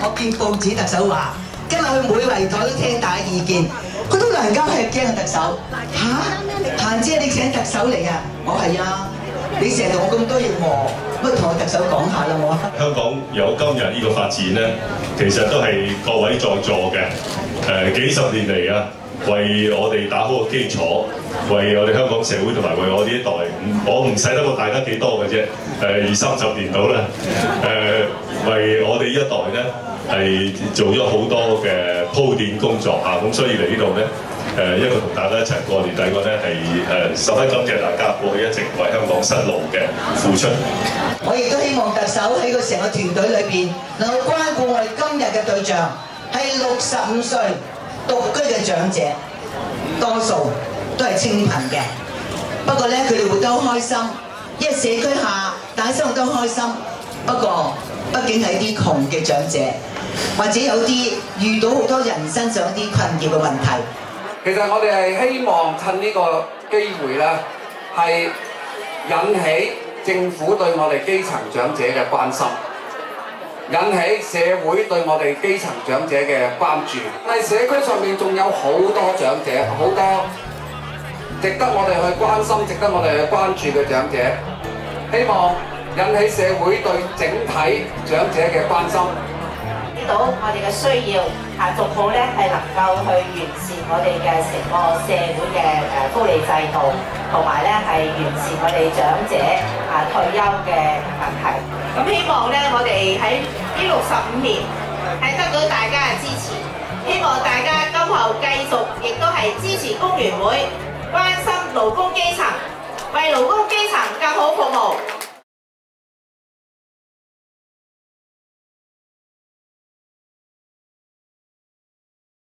我見報紙特首話，今日佢每圍台都聽大家意見，好多老人家係驚特首嚇，嫻姐你請特首嚟啊？我係啊，你成日同我咁多嘢磨，乜同我特首講下啦我。香港有今日呢個發展咧，其實都係各位在座嘅幾十年嚟啊，為我哋打好個基礎，為我哋香港社會同埋為我呢一代，我唔使得過大家幾多嘅啫，20-30年到啦，為我哋呢一代咧係做咗好多嘅鋪墊工作嚇，咁所以嚟呢度咧一個同大家一齊過年，第二個咧係十分感謝大家過去一直為香港辛勞嘅付出。我亦都希望特首喺個成個團隊裏邊能夠關顧我哋今日嘅對象係65歲獨居嘅長者，多數都係清貧嘅。不過咧，佢哋活得好開心，因為社區下大家生活都開心。不過，畢竟係啲窮嘅長者，或者有啲遇到好多人身上一啲困擾嘅問題。其實我哋係希望趁呢個機會咧，係引起政府對我哋基層長者嘅關心，引起社會對我哋基層長者嘅關注。但係社區上面仲有好多長者，好多值得我哋去關心、值得我哋去關注嘅長者，希望引起社會對整體長者嘅關心。到我哋嘅需要逐步咧係能夠去完善我哋嘅成個社會嘅福利制度，同埋咧係完善我哋長者退休嘅問題。咁希望咧我哋喺呢65年係得到大家嘅支持，希望大家今後繼續亦都係支持工聯會，關心勞工基層，為勞工基層更好服務。